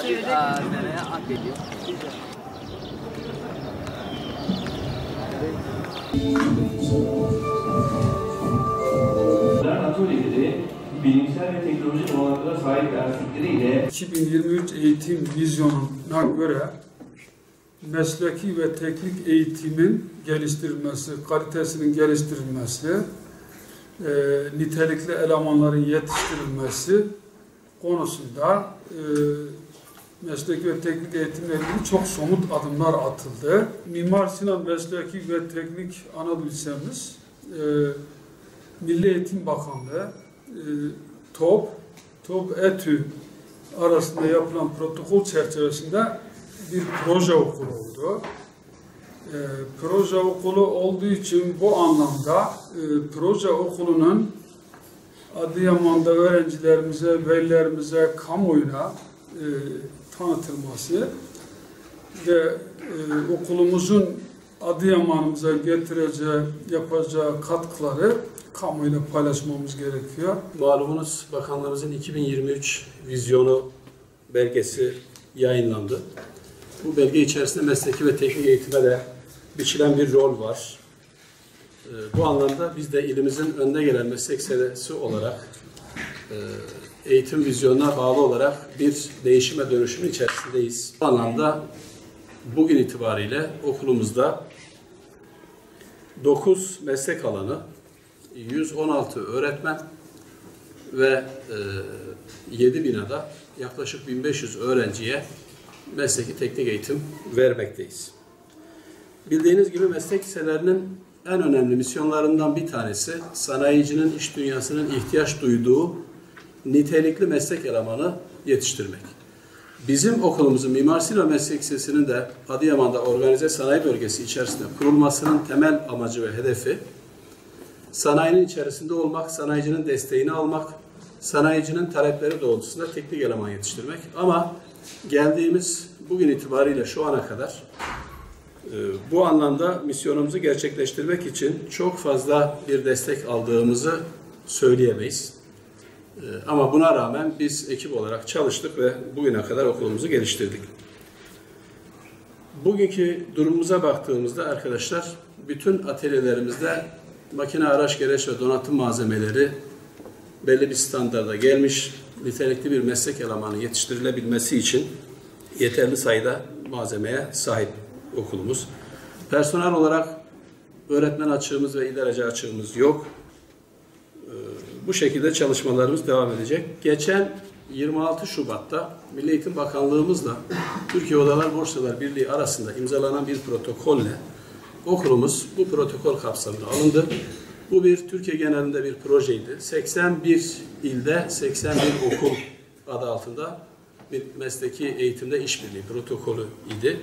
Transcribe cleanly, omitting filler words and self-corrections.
nereye at geliyor. Atölyeleri bilimsel ve teknolojik olanaklara sahip derslikleriyle 2023 eğitim vizyonuna göre mesleki ve teknik eğitimin geliştirilmesi, kalitesinin geliştirilmesi, nitelikli elemanların yetiştirilmesi konusunda mesleki ve teknik eğitimle ilgili çok somut adımlar atıldı. Mimar Sinan Mesleki ve Teknik Anadolu Lisemiz, Milli Eğitim Bakanlığı, TOB, ETÜ arasında yapılan protokol çerçevesinde bir proje okulu oldu. Proje okulu olduğu için bu anlamda proje okulunun Adıyaman'da öğrencilerimize, velilerimize, kamuoyuna tanıtılması ve okulumuzun Adıyaman'ımıza getireceği, yapacağı katkıları kamuoyuyla paylaşmamız gerekiyor. Malumunuz Bakanlığımızın 2023 vizyonu belgesi yayınlandı. Bu belge içerisinde mesleki ve teknik eğitime de biçilen bir rol var. Bu anlamda biz de ilimizin önde gelen meslek senesi olarak eğitim vizyonuna bağlı olarak bir değişime dönüşümün içerisindeyiz. Bu anlamda bugün itibariyle okulumuzda 9 meslek alanı, 116 öğretmen ve 7 binada yaklaşık 1500 öğrenciye mesleki teknik eğitim vermekteyiz. Bildiğiniz gibi meslek liselerinin en önemli misyonlarından bir tanesi sanayicinin iş dünyasının ihtiyaç duyduğu nitelikli meslek elemanı yetiştirmek. Bizim okulumuzun Mimar Sinan Meslek Lisesi'nin de Adıyaman'da organize sanayi bölgesi içerisinde kurulmasının temel amacı ve hedefi sanayinin içerisinde olmak, sanayicinin desteğini almak, sanayicinin talepleri doğrultusunda teknik eleman yetiştirmek. Ama geldiğimiz bugün itibariyle şu ana kadar bu anlamda misyonumuzu gerçekleştirmek için çok fazla bir destek aldığımızı söyleyemeyiz. Ama buna rağmen biz ekip olarak çalıştık ve bugüne kadar okulumuzu geliştirdik. Bugünkü durumumuza baktığımızda arkadaşlar, bütün atölyelerimizde makine, araç, gereç ve donatım malzemeleri belli bir standarda gelmiş, nitelikli bir meslek elemanı yetiştirilebilmesi için yeterli sayıda malzemeye sahip okulumuz. Personel olarak öğretmen açığımız ve idareci açığımız yok. Bu şekilde çalışmalarımız devam edecek. Geçen 26 Şubat'ta Milli Eğitim Bakanlığımızla Türkiye Odalar Borsalar Birliği arasında imzalanan bir protokolle okulumuz bu protokol kapsamında alındı. Bu bir Türkiye genelinde bir projeydi. 81 ilde 81 okul adı altında bir mesleki eğitimde işbirliği protokolü idi.